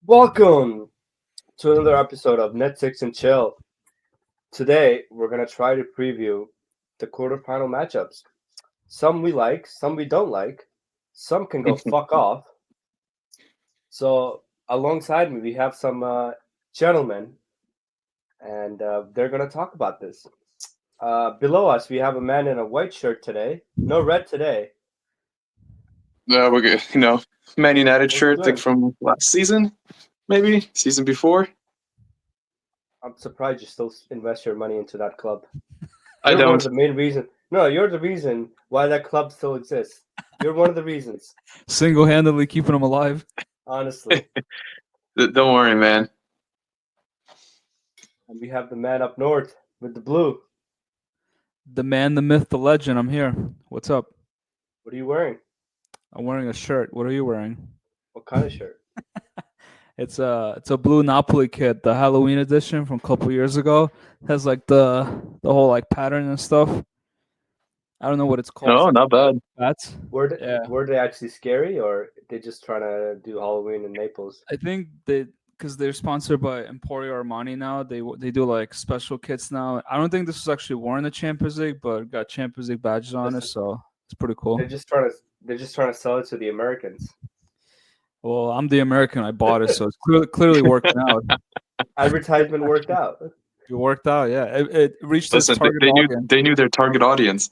Welcome to another episode of Netflix and Chill. Today, we're going to try to preview the quarterfinal matchups. Some we like, some we don't like. Some can go fuck off. So, alongside me, we have some gentlemen, and they're going to talk about this. Below us, we have a man in a white shirt today. No red today. We're good. Man United What are you shirt like doing? from last season, maybe season before. I'm surprised you still invest your money into that club. I You're one of don't. the main reasons. No, you're the reason why that club still exists. You're one of the reasons, Single-handedly keeping them alive. honestly. Don't worry, man. And we have the man up north with the blue. The man, the myth, the legend. I'm here. What's up? What are you wearing? I'm wearing a shirt. What are you wearing? What kind of shirt? It's a blue Napoli kit, the Halloween edition from a couple years ago. It has like the whole like pattern and stuff. I don't know what it's called. No, not bad. Bats. Yeah, Were they actually scary, or they just trying to do Halloween in Naples? I think because they're sponsored by Emporio Armani now. They do like special kits now. I don't think this was actually worn in the Champions League, but got Champions League badges on it, Listen, so it's pretty cool. they're just trying to sell it to the Americans. Well, I'm the American. I bought it, so it's clearly working out. Advertisement worked out. It worked out, yeah. It reached its Listen, target they knew audience. they knew their target audience.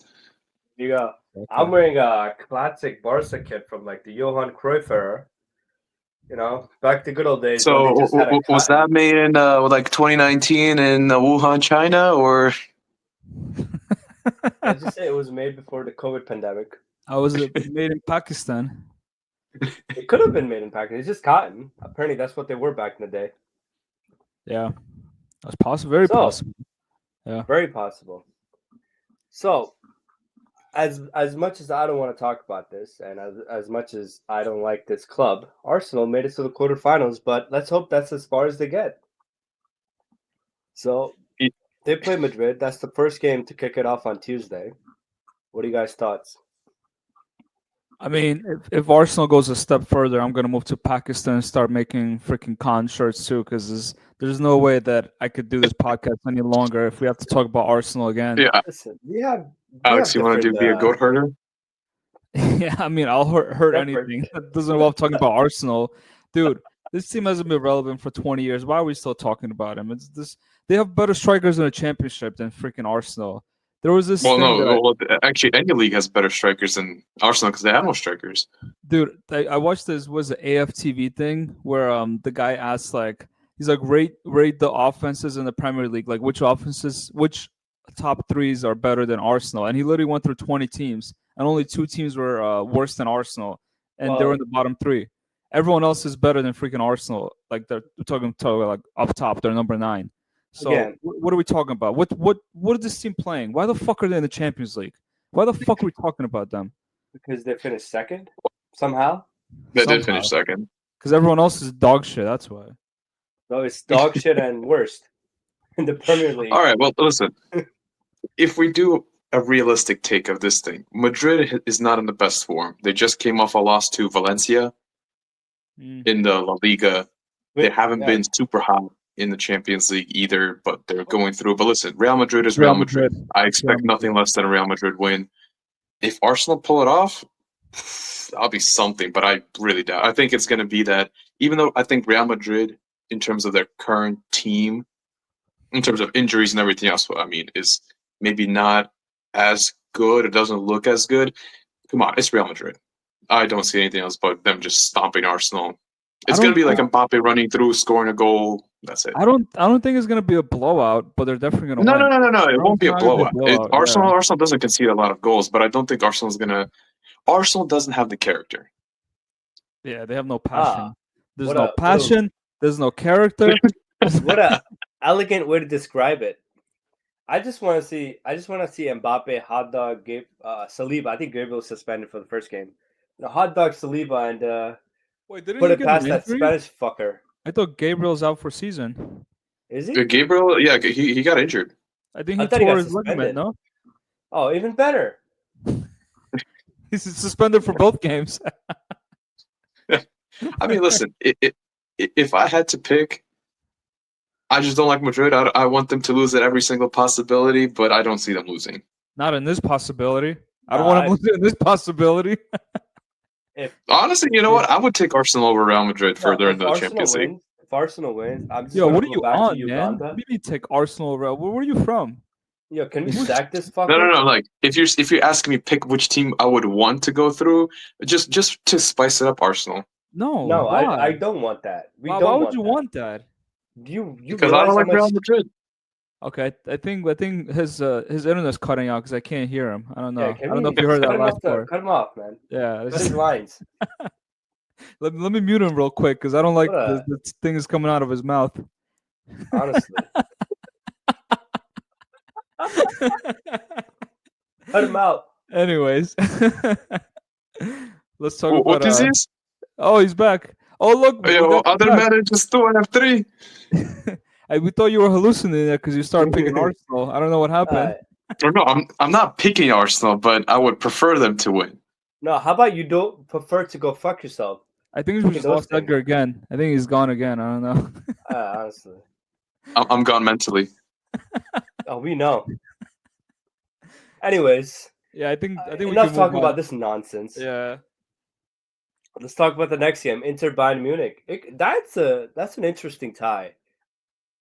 You go. I'm Okay. wearing a classic Barca kit from like the Johan Cruyff era. You know, back to good old days when So they just had a was cotton. that made in like 2019 in Wuhan, China, or Let's just say it was made before the COVID pandemic. How was it made in Pakistan? It could have been made in Pakistan. It's just cotton. Apparently, that's what they were back in the day. Yeah, that's possible. Very So, possible. Yeah. very possible. So, as much as I don't want to talk about this, and as much as I don't like this club, Arsenal made it to the quarterfinals. But let's hope that's as far as they get. So they play Madrid. That's the first game to kick it off on Tuesday. What are you guys' thoughts? I mean, if Arsenal goes a step further, I'm gonna move to Pakistan and start making freaking con shirts too, because there's no way that I could do this podcast any longer if we have to talk about Arsenal again. yeah, Listen, we have Alex, you want to different be a goat herder? Yeah, I mean, I'll hurt different. anything that doesn't involve talking about Arsenal, dude. This team hasn't been relevant for 20 years. Why are we still talking about him? It's this. They have better strikers in the championship than freaking Arsenal. There was this Well, thing no. that I, Well, actually, any league has better strikers than Arsenal because they have no strikers. dude, I watched this was an AFTV thing where the guy asked like he's like rate the offenses in the Premier League, like which top threes are better than Arsenal, and he literally went through 20 teams and only two teams were worse than Arsenal, and they were in Well, the bottom three. Everyone else is better than freaking Arsenal. Like they're talking like up top, they're number nine. So again, what are we talking about? What is this team playing? Why the fuck are they in the Champions League? Why the fuck are we talking about them? because they finished second somehow. They did Somehow, finish second. because everyone else is dog shit. That's why. So it's dog shit and worst in the Premier All League. right. Well, listen. If we do a realistic take of this thing, Madrid is not in the best form. They just came off a loss to Valencia Mm. in the La Liga. They haven't Yeah. been super hot in the Champions League either, but they're going through. But listen, Real Madrid is Real Real Madrid. Madrid. I Real expect Madrid. nothing less than a Real Madrid win. If Arsenal pull it off, that'll be something, but I really doubt. I think it's going to be that, even though I think Real Madrid, in terms of their current team, in terms of injuries and everything else, I mean, is maybe not as good. It doesn't look as good. Come on, it's Real Madrid. I don't see anything else but them just stomping Arsenal. It's going to be like Mbappe running through, scoring a goal. That's it. I don't think it's gonna be a blowout, but they're definitely gonna No, win. no, no, no, no. It won't be a It's not gonna blowout. Yeah. Arsenal doesn't concede a lot of goals, but I don't think Arsenal's going to. Arsenal doesn't have the character. Yeah, they have no passion. There's what no a passion. There's no character. what a elegant way to describe it. I just want to see Mbappe, hot dog, Saliba. I Gabriel was suspended for the first game. Hot dog, Saliba, and Wait, didn't put he it get an past that injury? Spanish fucker. I thought Gabriel's out for season. Is he? Gabriel, yeah, he got injured. I think I he thought he tore got his ligament. suspended. No, Oh, even better. he's suspended for both games. I mean, listen, if I had to pick, I just don't like Madrid. I want them to lose at every single possibility, but I don't see them losing. Not in this possibility. I don't want to lose in this possibility. Honestly, you know what? I would take Arsenal over Real Madrid further into the Champions League. If Arsenal wins, I'm just Yo, gonna what are go you back to on, man? Uganda. What do you mean take Arsenal over? Where are you from? Yo, can we sack this fucker? No. Like if you're asking me pick which team I would want to go through, just to spice it up, Arsenal. No, I why? don't want that. Why would you want that? You Because I realize don't how like Real much? Madrid. Okay, I think his internet's cutting out because I can't hear him. I don't know. Yeah, I don't know if you heard that cut him last off? part. Cut him off, man. Yeah, Cut his lines. let me mute him real quick because I don't like What the things coming out of his mouth. Honestly, cut him out. Anyways, let's talk What about. is this? Oh, he's back. Oh, look. we Yo, got you other back. managers 2 and 3. We thought you were hallucinating because you started picking Arsenal. I don't know what happened. No, I'm not picking Arsenal, but I would prefer them to win. No, how about you don't prefer to go fuck yourself? I think we just lost Edgar again. I think he's gone again. I don't know. Honestly, I'm gone mentally. oh, we know. Anyways, yeah, I think we enough can talking move on. about this nonsense. Yeah. Let's talk about the next game, Inter Bayern Munich. That's an interesting tie.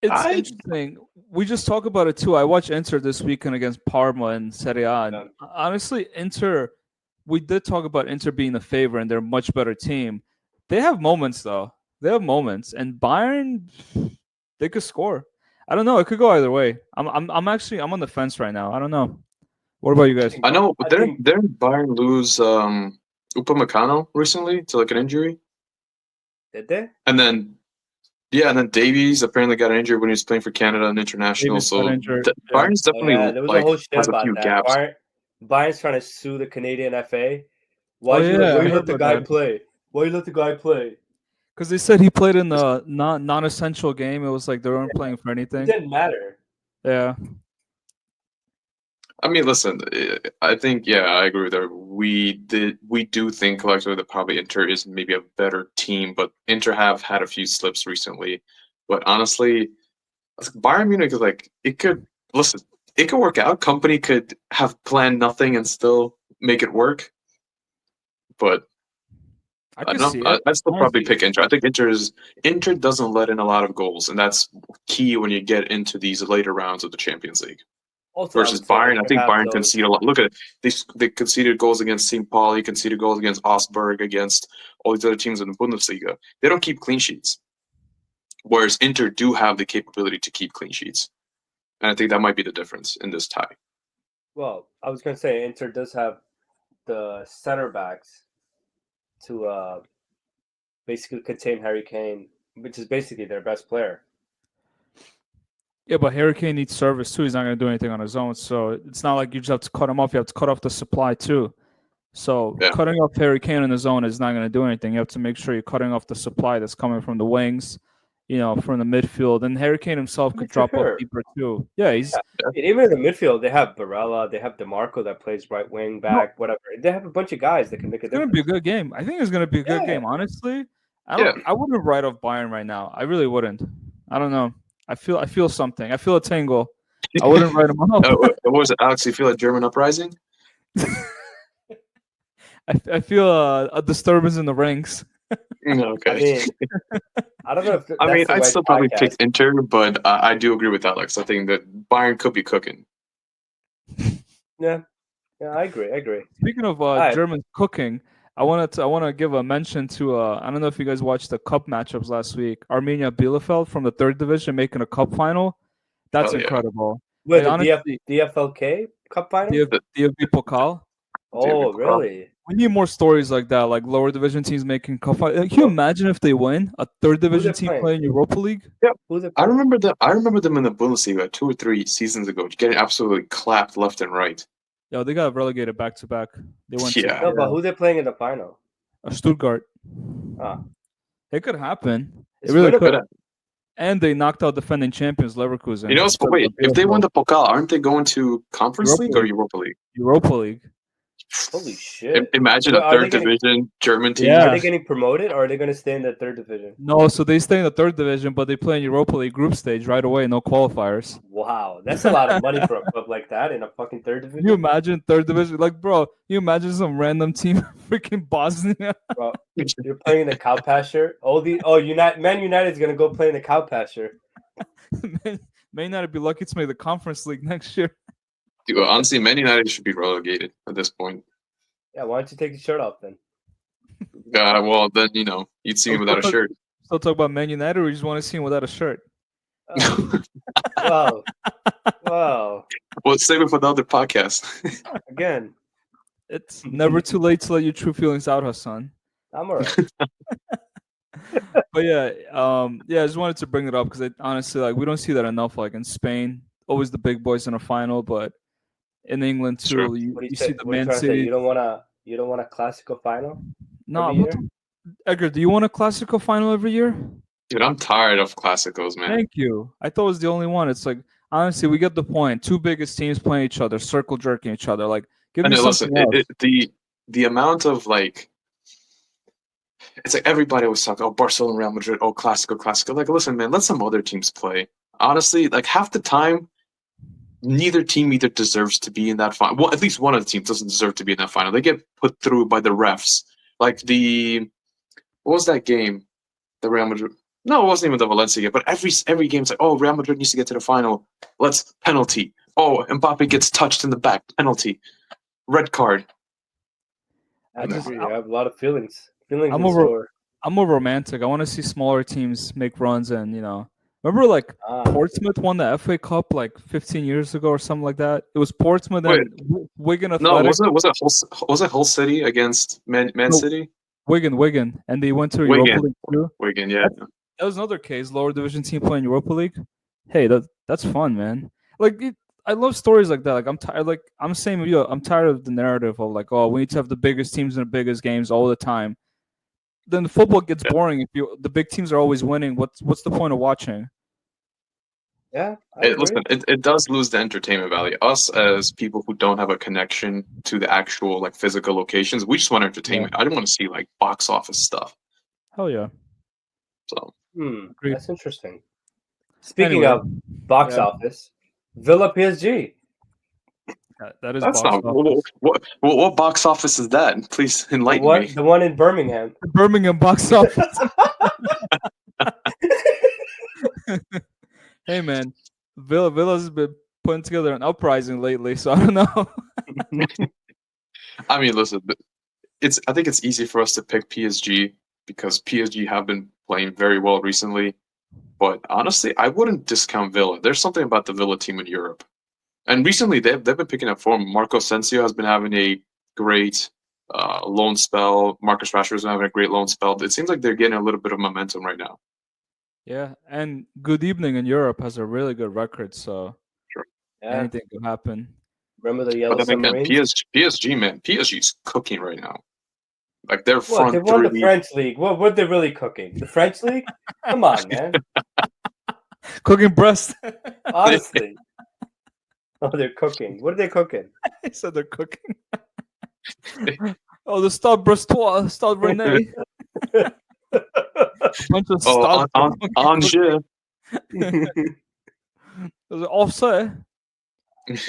It's interesting. We just talked about it too. I watched Inter this weekend against Parma and Serie A. And honestly, Inter, we did talk about Inter being the favorite and they're a much better team. They have moments though. They have moments, and Bayern, they could score. I don't know. It could go either way. I'm on the fence right now. I don't know. What about you guys? I know, but didn't Bayern lose Upamecano recently to like an injury? Did they? And then Davies apparently got injured when he was playing for Canada and international. Davies got injured. Bayern's definitely there was a whole shit has a about few that. gaps. Bayern's trying to sue the Canadian FA. I You let the heard guy about that. play? Why you let the guy play? Because they said he played in the non-essential game. It was like they weren't playing for anything. It didn't matter. Yeah. I mean, listen, I think, I agree with her. We do think collectively that probably Inter is maybe a better team, but Inter have had a few slips recently. But honestly, Bayern Munich is like, it could work out. Company could have planned nothing and still make it work. But I can see it. I'd still probably pick Inter. I think Inter doesn't let in a lot of goals, and that's key when you get into these later rounds of the Champions League. Also, Versus Bayern, I think Bayern conceded a lot. Look at it; they conceded goals against St. Pauli, conceded goals against Augsburg, against all these other teams in the Bundesliga. They don't keep clean sheets, whereas Inter do have the capability to keep clean sheets, and I think that might be the difference in this tie. Well, I was going to say Inter does have the center backs to basically contain Harry Kane, which is basically their best player. Yeah, but Harry Kane needs service too. He's not going to do anything on his own. So it's not like you just have to cut him off. You have to cut off the supply too. So cutting off Harry Kane on his own is not going to do anything. You have to make sure you're cutting off the supply that's coming from the wings, from the midfield. And Harry Kane himself could drop off deeper too. Yeah, even in the midfield, they have Barella, they have DeMarco that plays right wing back, whatever. They have a bunch of guys that can make a difference. It's going to be a good game. I think it's going to be a good game. Honestly, I wouldn't write off Bayern right now. I really wouldn't. I don't know. I feel something. I feel a tingle. I wouldn't write him off. What was it, Alex? You feel a German uprising? I feel a disturbance in the ranks. Okay. I don't know if I'd still probably pick Inter, but I do agree with Alex. I think that Bayern could be cooking. Yeah, I agree. Speaking of German cooking, I want to give a mention to I don't know if you guys watched the cup matchups last week. Arminia Bielefeld from the third division making a cup final. That's incredible. Wait, the DFLK Cup final? DFB Pokal. Oh, really? We need more stories like that, like lower division teams making cup final. Can you imagine if they win a third division team playing Europa League? Yeah, I remember them. I remember them in the Bundesliga 2 or 3 seasons ago, getting absolutely clapped left and right. Yo, they got relegated back to back. They went. No, but who they playing in the final? Stuttgart. It could happen. It really could. And they knocked out defending champions Leverkusen. But wait, if they win the Pokal, aren't they going to Conference League or Europa League? Europa League. Holy shit! Imagine Well, a third division German team. Yeah. are they getting promoted, or are they going to stay in the third division? No, so they stay in the third division, but they play in Europa League group stage right away, no qualifiers. Wow, that's a lot of money for a club like that in a fucking third Can you division. imagine third division? Like, bro, you imagine some random team, freaking Bosnia. Bro, you're playing in the cow pasture. Man United's gonna go play in the cow pasture. May not be lucky to make the Conference League next year. Dude, honestly, Man United should be relegated at this point. Yeah, why don't you take the shirt off then? Well, then you'd see him without a shirt. Still talk about Man United, or you just want to see him without a shirt? Wow, wow. Well, save it for the other podcast. Again, It's never too late to let your true feelings out, Hassan. I'm alright. But yeah, I just wanted to bring it up because honestly, like, we don't see that enough. Like in Spain, always the big boys in a final, but in England too, Sure. you see the What are you Man trying to say? City. You don't want a classical final No, every year? Edgar, do you want a classical final every year? Dude, I'm tired of classicals, man. Thank you. I thought it was the only one. It's like, honestly, we get the point. Two biggest teams playing each other, circle jerking each other. Like, give me And listen, something else. the amount of like, it's like everybody always talk, oh, Barcelona, Real Madrid, oh, classical. Like, listen, man, let some other teams play. Honestly, like half the time, neither team either deserves to be in that final. Well, at least one of the teams doesn't deserve to be in that final. They get put through by the refs. Like what was that game? The Real Madrid. No, it wasn't even the Valencia game. But every game, it's like, oh, Real Madrid needs to get to the final. Let's penalty. Oh, Mbappe gets touched in the back. Penalty. Red card. I have a lot of feelings. Feelings I'm in over. store. I'm more romantic. I want to see smaller teams make runs, and remember like Portsmouth won the FA Cup like 15 years ago or something like that. It was Portsmouth and Wigan No, Athletic. was it Hull City against Man City? Wigan, and they went to Wigan. Europa League too. Wigan, yeah. That was another case. Lower division team playing Europa League. Hey, that's fun, man. Like I love stories like that. Like I'm tired. Like I'm saying with you, I'm tired of the narrative of like, oh, we need to have the biggest teams in the biggest games all the time. Then the football gets boring if the big teams are always winning. What's the point of watching? Yeah, Listen, it does lose the entertainment value. Us as people who don't have a connection to the actual like physical locations, we just want entertainment. I don't want to see like box office stuff. Hell yeah. So that's interesting. Speaking of box office, Villa PSG. That is that's box not office. what box office is that? Please enlighten me. The one in Birmingham. Birmingham box office. Hey man, Villa's been putting together an uprising lately, so I don't know. I mean, listen, I think it's easy for us to pick PSG because PSG have been playing very well recently. But honestly, I wouldn't discount Villa. There's something about the Villa team in Europe, and recently they've been picking up form. Marco Asensio has been having a great loan spell. Marcus Rashford's been having a great loan spell. It seems like they're getting a little bit of momentum right now. Yeah, and Good Evening in Europe has a really good record, so anything can happen. Remember the Yellow Submarines? PSG, man, PSG's cooking right now. Like they're They won the French league. What they're really cooking? The French league? Come on, man. Cooking breast. Honestly. Oh, they're cooking. What are they cooking? I said they're cooking. Oh, the Stade Brestois, Stade Rennais. Bunch of Angers. Offset.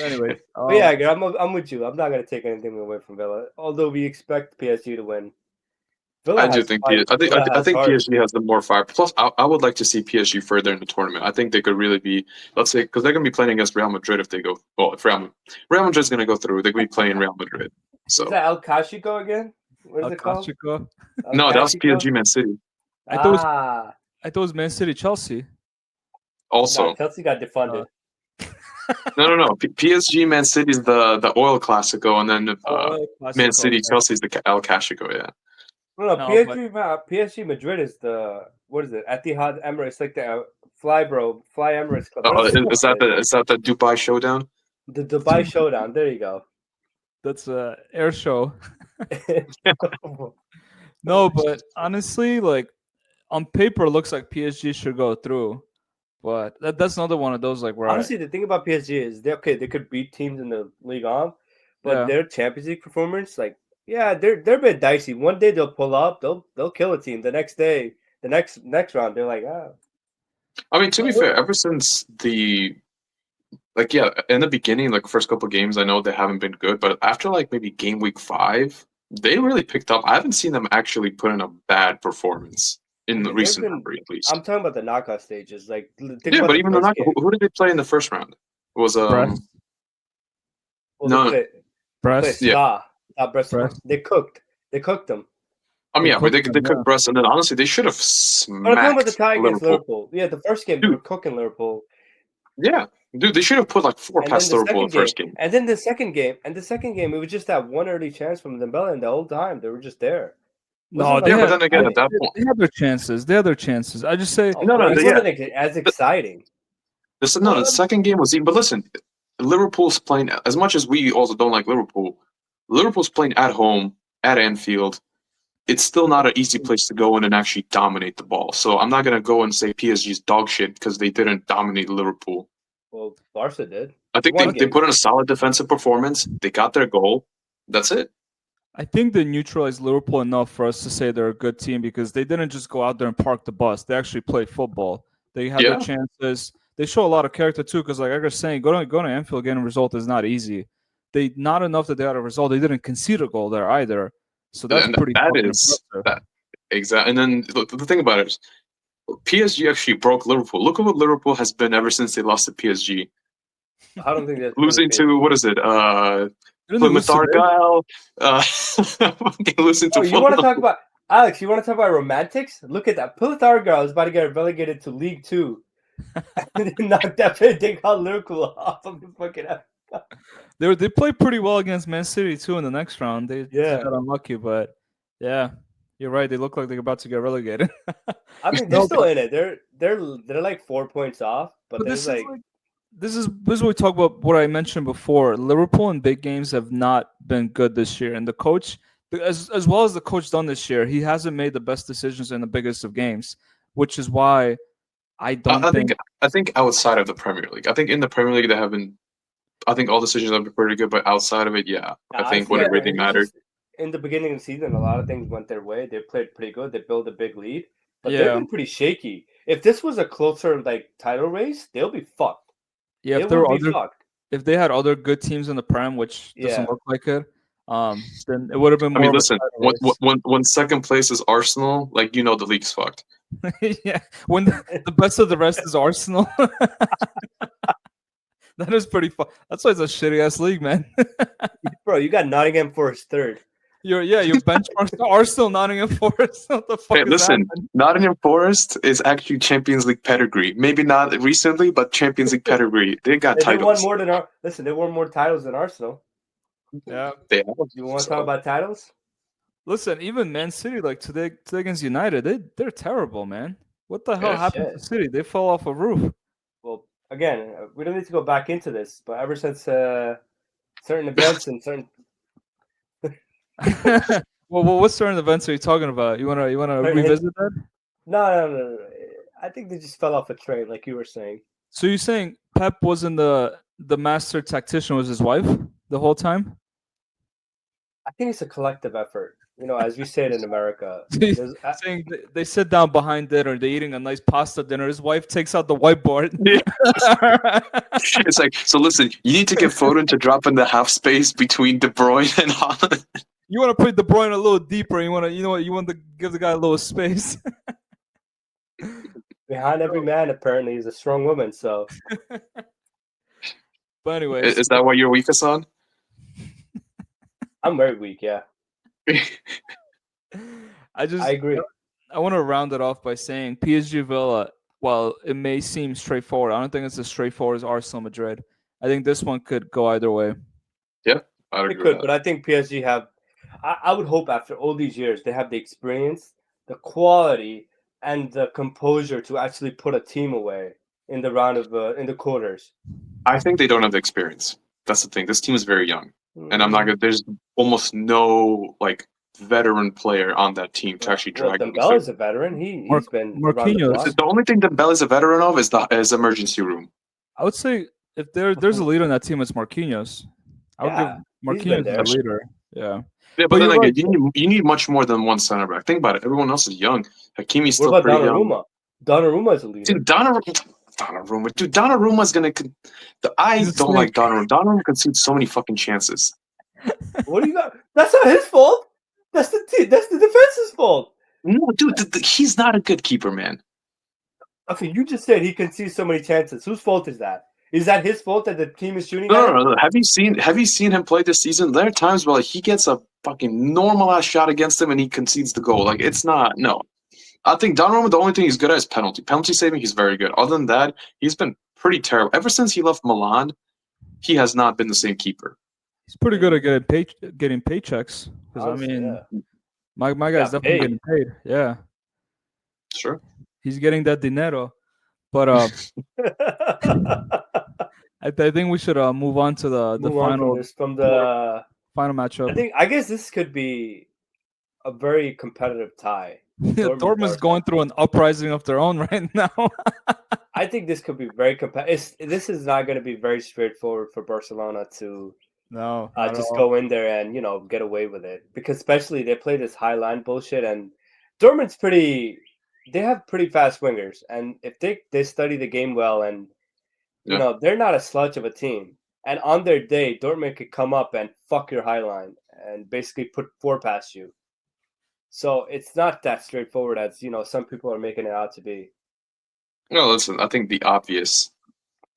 Anyway, but yeah, I'm with you. I'm not gonna take anything away from Villa, although we expect PSG to win. I do think I think PSG has the more fire. Plus, I would like to see PSG further in the tournament. I think they could really be, let's say, because they're going to be playing against Real Madrid if they go. Well, if Real Madrid's going to go through, they're going to be playing Real Madrid. So is that El Clasico again? What is it called? No, that was PSG Man City. I thought it was Man City Chelsea. Also, Chelsea got defunded. No. PSG Man City is the Oil Clasico, and then Man City Chelsea is the El Clasico. Yeah. No, PSG Madrid is what is it? Etihad Emirates, like the Fly Emirates Club. Oh, is that the Dubai Showdown? The Dubai Showdown. There you go. That's a air show. No, but honestly, like on paper, it looks like PSG should go through. But that's another one of those like where honestly, the thing about PSG is they could beat teams in the league on, but Yeah. their Champions League performance, like, yeah, they're a bit dicey. One day they'll pull up, they'll kill a team. The next day, the next round, they're like, ah. I mean, to be fair, ever since in the beginning, like first couple games, I know they haven't been good, but after like maybe game week 5, they really picked up. I haven't seen them actually put in a bad performance I in the mean, they've recent been. memory, at least. I'm talking about the knockout stages. Like, think Yeah, about but the even the first knockout, game. who did they play in the first round? It was Brest. Well, no, they Brest. play Brest. They cooked them. I mean, They yeah, but cooked they them, could yeah. Brest, and then honestly, they should have But I'm talking about the smacked tie against Liverpool. Liverpool. Yeah, the first game they Dude. were cooking Liverpool, Yeah, dude, they should have put like 4 and then past the Liverpool in second the game, first game. and then the second game, it was just that one early chance from Dembele, and the whole time they were just there. No, Wasn't they Yeah, but had then again, at that they, point, they had their chances. They had their chances. I just say Oh, no, bro, no, it yeah, wasn't as exciting. the second game was even. But listen, Liverpool's playing as much as we also don't like Liverpool. Liverpool's playing at home at Anfield. It's still not an easy place to go in and actually dominate the ball. So I'm not gonna go and say PSG's dog shit because they didn't dominate Liverpool. Well, Barca did. I think One they game. put in a solid defensive performance. They got their goal. That's it. I think they neutralized Liverpool enough for us to say they're a good team because they didn't just go out there and park the bus. They actually played football. They had their Yeah. chances. They show a lot of character too, because like I was saying, going to Anfield getting a result is not easy. They not enough that they got a result. They didn't concede a goal there either. So that's And pretty that fucking is impressive. that exactly. And then the thing about it is, PSG actually broke Liverpool. Look at what Liverpool has been ever since they lost to PSG. I don't think that's Losing to what is it? Didn't they lose Plymouth today? Argyle. Losing Oh, to you want to Fulham. talk about Alex? You want to talk about romantics? Look at that. Plymouth Argyle is about to get relegated to League Two. And they knocked that bit. They got Liverpool off of the fucking. They played pretty well against Man City too in the next round. They Yeah. just got unlucky, but yeah, you're right. They look like they're about to get relegated. I mean, they're No, still in it. They're like 4 points off, but But there's like this is what we talk about. What I mentioned before, Liverpool in big games have not been good this year, and the coach, as well as the coach done this year, he hasn't made the best decisions in the biggest of games, which is why I don't I think. think outside of the Premier League, I think in the Premier League they have been. I think all decisions have been pretty good, but outside of it, yeah, I think honestly, when it really it's mattered. just in the beginning of the season, a lot of things went their way. They played pretty good. They built a big lead, but they've Yeah, been pretty shaky. If this was a closer like title race, they'll be fucked. yeah. They If there will were be other, fucked. if they had other good teams in the Prem, which doesn't Yeah. look like it, then it would have been I more mean, of a listen, title race. when second place is Arsenal, like the league's fucked. Yeah, when the best of the rest is Arsenal. That is pretty fun. That's why it's a shitty ass league, man. Bro, you got Nottingham Forest third. Your benchmarks are still Nottingham Forest. What the fuck Hey, is listen, happening? Nottingham Forest is actually Champions League pedigree. Maybe not recently, but Champions League pedigree. They got They won titles. more than listen. They won more titles than Arsenal. Yeah. They have. You want to So, talk about titles? Listen, even Man City, like today against United, they're terrible, man. What the hell Yeah. happened to Shit. City? They fell off a roof. Well, again, we don't need to go back into this, but ever since certain events and certain Well, what certain events are you talking about? You wanna Certain revisit that? no. I think they just fell off a train, like you were saying. So you're saying Pep wasn't the master tactician, was his wife the whole time? I think it's a collective effort. You know, as we say it in America. He's saying they sit down behind dinner, they're eating a nice pasta dinner. His wife takes out the whiteboard. It's like, so listen, you need to get Foden to drop in the half space between De Bruyne and Haaland. You want to put De Bruyne a little deeper. You want to give the guy a little space. Behind every man, apparently, is a strong woman. So, But anyways, Is that what you're weakest on? I'm very weak. Yeah, I agree. I want to round it off by saying PSG Villa. While it may seem straightforward, I don't think it's as straightforward as Arsenal Madrid. I think this one could go either way. Yeah, I would It agree could, with but that. I think PSG have. I would hope after all these years they have the experience, the quality, and the composure to actually put a team away in the round of in the quarters. I think they don't have the experience. That's the thing. This team is very young, and I'm not Mm. gonna. There's almost no like veteran player on that team to actually Well, drag them Dembele through. is a veteran. He's been around the Marquinhos. block. The only thing Dembele is a veteran of is the emergency room. I would say if there's a leader in that team, it's Marquinhos. I would give Yeah, he's been Marquinhos as a there. leader. Yeah, Yeah, but but then you're right. again, you need much more than one center back. Think about it. Everyone else is young. Hakimi's What still about pretty young. Donnarumma? Donnarumma is a leader. Dude, Donnarumma. Dude, Donnarumma's gonna. I He's a don't like snake. Donnarumma. Donnarumma concedes so many fucking chances. What do you got? That's not his fault. That's the team. That's the defense's fault. No, dude, he's not a good keeper, man. Okay, you just said he concedes so many chances. Whose fault is that? Is that his fault that the team is shooting No, at no, him? no, no. Have you seen him play this season? There are times where like, he gets a fucking normal ass shot against him and he concedes the goal. Like it's not no. I think Donnarumma, the only thing he's good at is penalty. Penalty saving, he's very good. Other than that, he's been pretty terrible. Ever since he left Milan, he has not been the same keeper. He's pretty good at getting paychecks. Because I Honestly, mean, yeah. my He guy's got definitely paid. getting paid. Yeah, Sure. he's getting that dinero. But I think we should move on to the Move on from final this. From quarter the, final matchup. I guess this could be a very competitive tie. Dortmund Dortmund's Barca. going through an uprising of their own right now. I think this could be very competitive. This is not going to be very straightforward for Barcelona to No, not at just all. go in there and get away with it, because especially they play this high line bullshit, and Dortmund's pretty. They have pretty fast wingers, and if they study the game well, and Yeah. they're not a slouch of a team. And on their day, Dortmund could come up and fuck your high line and basically put four past you. So it's not that straightforward as some people are making it out to be. No, listen, I think the obvious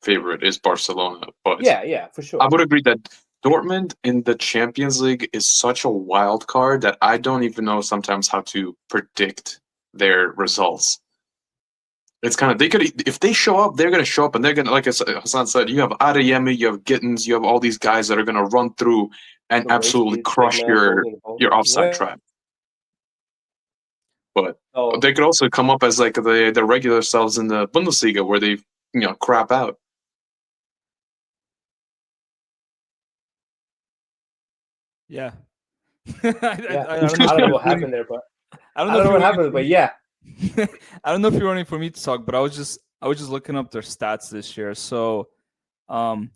favorite is Barcelona, but Yeah, for I sure. would agree that Dortmund in the Champions League is such a wild card that I don't even know sometimes how to predict their results. It's kind of they could if they show up, they're gonna show up and they're gonna like Hassan said, you have Adeyemi, you have Gittins, you have all these guys that are gonna run through and absolutely Nowatzki, the big crush man your holding the ball. your offside Yeah. trap. But So they could also come up as like the regular selves in the Bundesliga where they crap out. Yeah. yeah, I don't know I if don't know you're what happened there, but I don't I know don't if know you're what waiting happened, for but me. yeah, I don't know if you're waiting for me to talk, but I was just looking up their stats this year. So, um,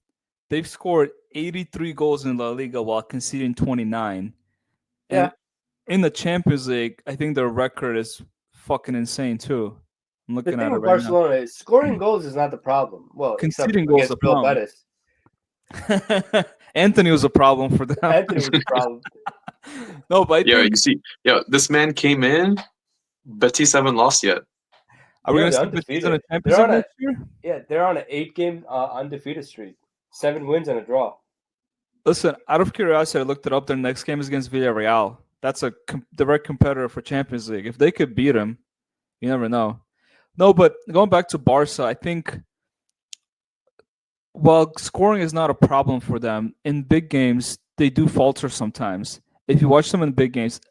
they've scored 83 goals in La Liga while conceding 29, and yeah. in the Champions League, I think their record is fucking insane too. I'm The looking thing at it with right now. Barcelona is scoring goals is not the problem. Well, except Conceding goals a against Real problem. Betis, Anthony was a problem for them. Anthony was the problem. No, but I Yeah, think you see, this man came in. Betis haven't lost yet. are we Yeah, gonna they're see Betis in undefeated. the Champions League next year? They're on an 8-game undefeated streak, 7 wins and a draw. Listen, out of curiosity, I looked it up. Their next game is against Villarreal. That's a direct competitor for Champions League. If they could beat him, you never know. No, but going back to Barca, I think while scoring is not a problem for them in big games, they do falter sometimes. If you watch them in big games,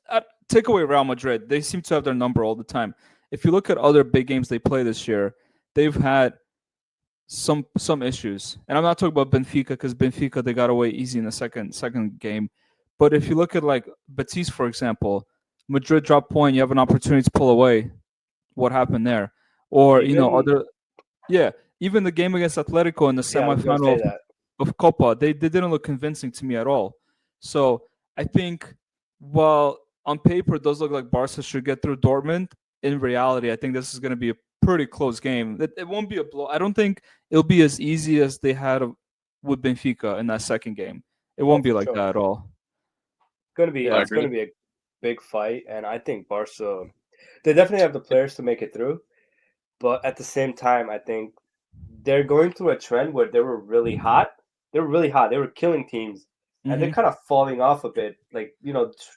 take away Real Madrid, they seem to have their number all the time. If you look at other big games they play this year, they've had some issues. And I'm not talking about Benfica because Benfica they got away easy in the second game. But if you look at like Betis, for example, Madrid drop point, you have an opportunity to pull away. What happened there? Or Even other yeah, even the game against Atletico in the yeah, I was gonna semifinal say that. of Copa, they didn't look convincing to me at all. So I think while on paper it does look like Barca should get through Dortmund, in reality, I think this is going to be a pretty close game. It won't be a blow. I don't think it'll be as easy as they had with Benfica in that second game. It Oh, won't be for like sure. that at all. I Yeah, It's agree. gonna be a big fight, and I think Barca, they definitely have the players to make it through. But at the same time, I think they're going through a trend where they were really hot. They were really hot. They were killing teams, and they're hmm kind of falling off a bit, like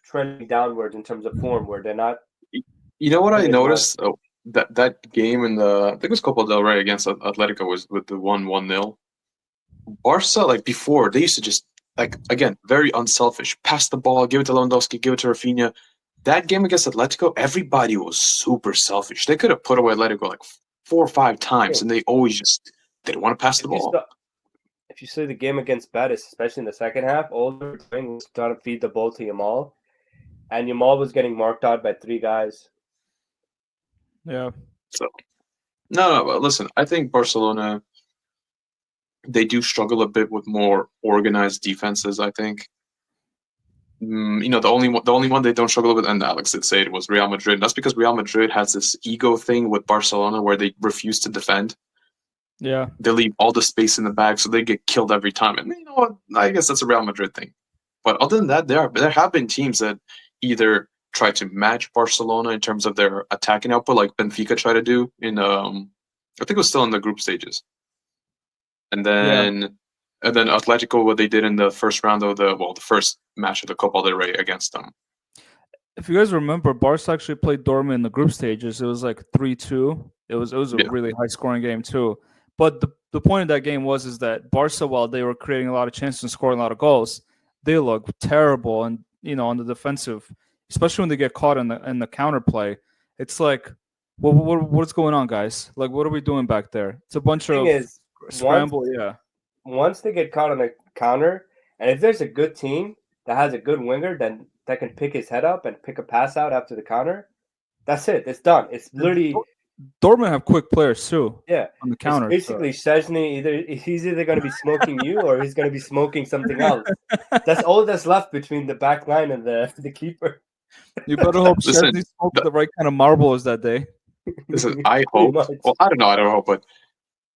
trending downwards in terms of form, where they're not You know what I playing as much. noticed? Oh, that game in the I think it was Copa del Rey against Atletico was with the 1-1-0. Barca, like before, they used to just like again very unselfish. Pass the ball, give it to Lewandowski, give it to Rafinha. That game against Atletico, everybody was super selfish. They could have put away Atletico like 4 or 5 times, Bro, and they always just didn't want to pass the if you ball. saw if you see the game against Betis, especially in the second half, all they were doing was trying to feed the ball to Yamal, and Yamal was getting marked out by three guys. yeah. So no, but listen, I think Barcelona. they do struggle a bit with more organized defenses. I think. The only one they don't struggle with, and Alex did say it, was Real Madrid. That's because Real Madrid has this ego thing with Barcelona where they refuse to defend. Yeah. They leave all the space in the back, so they get killed every time. And you know what? I guess that's a Real Madrid thing. But other than that, there have been teams that either try to match Barcelona in terms of their attacking output, like Benfica tried to do in I think it was still in the group stages, and Yeah. then Atletico, what they did in the first round of the first match of the Copa del Rey against them. If you guys remember, Barca actually played Dortmund in the group stages. It was like 3-2. It was a Yeah. really high scoring game too. But the point of that game was is that Barca, while they were creating a lot of chances and scoring a lot of goals, they look terrible and on the defensive, especially when they get caught in the counter play. It's like, what's going on, guys? Like, what are we doing back there? It's a bunch Thing of is, once scramble. Yeah, once they get caught on the counter, and if there's a good team that has a good winger, then that can pick his head up and pick a pass out after the counter, that's it. It's done. It's literally Dortmund have quick players too yeah. on the It's counter. basically Szczesny. He's either going to be smoking you or he's going to be smoking something else. That's all that's left between the back line and the keeper. You better hope Listen, Chesney smoked the right kind of marbles that day. I Pretty hope. much. Well, I don't know. I don't hope, but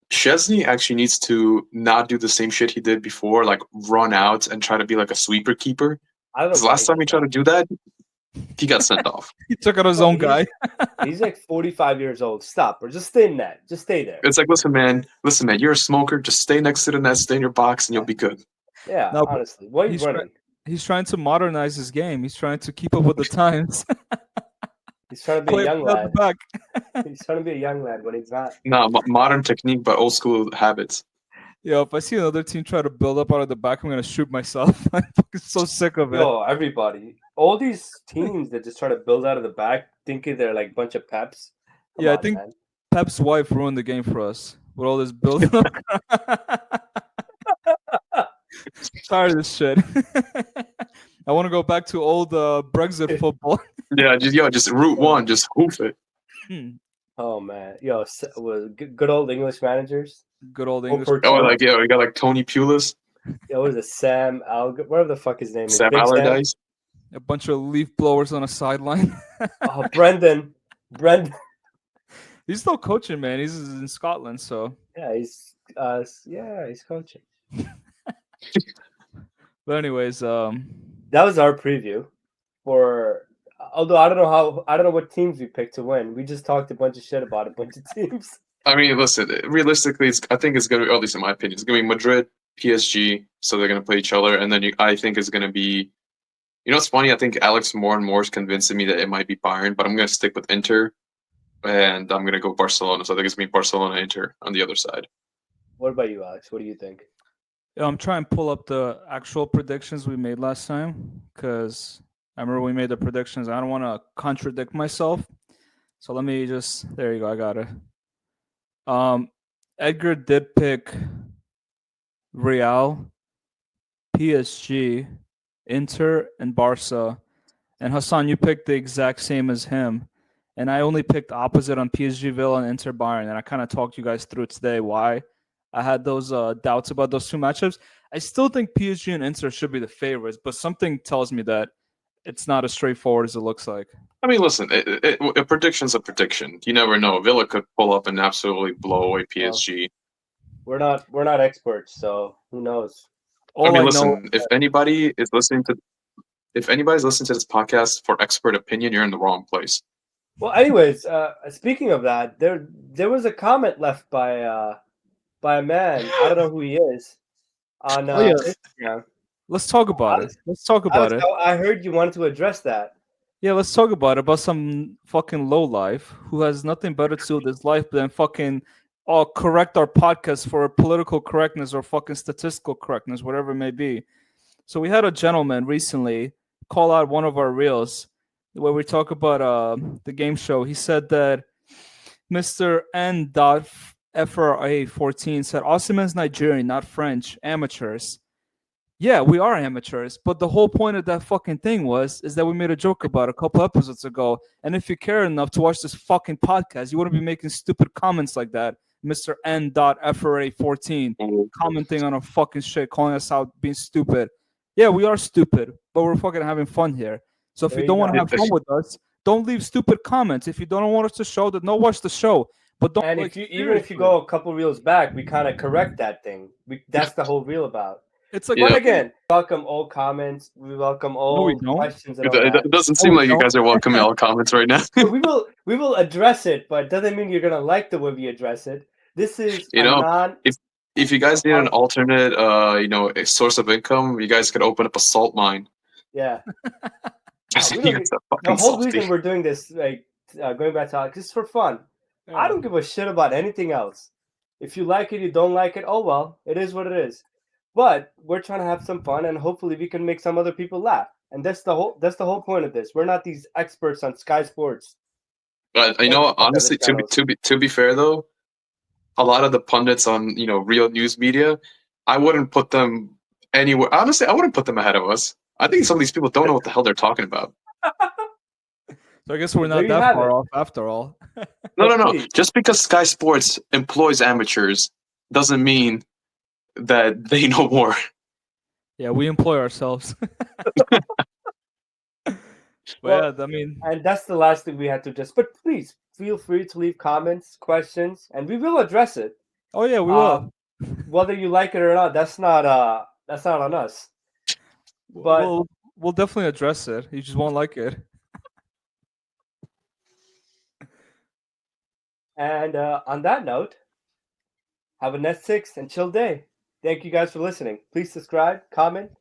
Chesney actually needs to not do the same shit he did before, like run out and try to be like a sweeper keeper. I don't know. Because why last time he tried to do that, he got sent off. He took out his Bro, own guy. He's like 45 years old. Stop, or just stay in that. Just stay there. It's like, listen, man, you're a smoker. Just stay next to the net, stay in your box, and you'll be good. Yeah, No, but honestly. What are you he's try- running? He's trying to modernize his game. He's trying to keep up with the times. He's trying to be a Play young out the lad. back. He's trying to be a young lad when he's not. No, modern technique, but old school habits. Yo, if I see another team try to build up out of the back, I'm gonna shoot myself. I'm fucking so sick of it. Yo, everybody. All these teams that just try to build out of the back, thinking they're like a bunch of peps. Come Yeah, I on, think man. Pep's wife ruined the game for us with all this build up. Tired of this shit. I want to go back to old Brexit football. Yeah, just route one, just hoof it. Oh man, yo, was good old English managers. Good old Oh, English. for Oh, Tom. like we got like Tony Pulis, Yo, what is it? Sam whatever the fuck his name is. Sam Big Allardyce. A bunch of leaf blowers on a sideline. Oh, Brendan. He's still coaching, man. He's in Scotland, so. Yeah, he's coaching. But anyways, That was our preview for. Although I don't know what teams we picked to win. We just talked a bunch of shit about a bunch of teams. I mean, listen, realistically, I think it's going to be, at least in my opinion, it's going to be Madrid, PSG, so they're going to play each other. And then I think it's going to be, it's funny, I think Alex more and more is convincing me that it might be Bayern, but I'm going to stick with Inter, and I'm going to go Barcelona. So I think it's going to be Barcelona-Inter on the other side. What about you, Alex? What do you think? I'm trying to pull up the actual predictions we made last time because I remember we made the predictions. I don't want to contradict myself. So let me just, there you go. I got it. Edgar did pick Real, PSG, Inter, and Barca. And Hassan, you picked the exact same as him. And I only picked opposite on PSG Villa and Inter Bayern. And I kind of talked you guys through today why I had those doubts about those two matchups. I still think PSG and Inter should be the favorites, but something tells me that it's not as straightforward as it looks like. I mean, listen, a prediction's a prediction. You never know. Villa could pull up and absolutely blow away PSG. We're not experts, so who knows? All I mean, know listen, if anybody's listening to this podcast for expert opinion, you're in the wrong place. Well, anyways, speaking of that, there was a comment left by a man. I don't know who he is on Instagram. Let's talk about it. Let's talk about it. I heard you wanted to address that. Yeah, let's talk about some fucking lowlife who has nothing better to do with his life than fucking correct our podcast for political correctness or fucking statistical correctness, whatever it may be. So we had a gentleman recently call out one of our reels where we talk about the game show. He said that Mr. N.FRA14 said Osimhen's Nigerian, not French, amateurs. Yeah, we are amateurs, but the whole point of that fucking thing is that we made a joke about a couple episodes ago. And if you care enough to watch this fucking podcast, you wouldn't be making stupid comments like that Mr. N.FRA14 commenting on a fucking shit, calling us out, being stupid. Yeah, we are stupid, but we're fucking having fun here. So if There you you don't want go. to have fun with us, don't leave stupid comments. If you don't want us to show, then don't watch the show. But don't And like even if you go a couple reels back, we kind of correct that thing. That's the whole reel about. it's like Yeah. But again, welcome all comments. We welcome No, all we don't. questions and all that. It doesn't No, seem we like you don't. guys are welcoming all comments right now. So we will address it, but it doesn't mean you're gonna like the way we address it. This is You a know, non. if you guys need an alternate, a source of income, you guys could open up a salt mine. Yeah. You We don't guys need, are the fucking whole salty. reason we're doing this, like going back to Alex, is for fun. I don't give a shit about anything else. If you like it, you don't like it. Oh well, it is what it is. But we're trying to have some fun, and hopefully we can make some other people laugh. And that's the whole point of this. We're not these experts on Sky Sports. But you or know, any other honestly, channels. to be fair though, a lot of the pundits on real news media, I wouldn't put them anywhere. Honestly, I wouldn't put them ahead of us. I think some of these people don't know what the hell they're talking about. So I guess we're There not you that have far it. off after all. No, But no, no. please. Just because Sky Sports employs amateurs doesn't mean that they know more. Yeah, we employ ourselves. Well, yeah, I mean, and that's the last thing we had to just. But please feel free to leave comments, questions, and we will address it. oh yeah, we will. Whether you like it or not, that's not on us. But We'll definitely address it. You just won't like it. and on that note, have a Net 6 and chill day. Thank you guys for listening. Please subscribe, comment,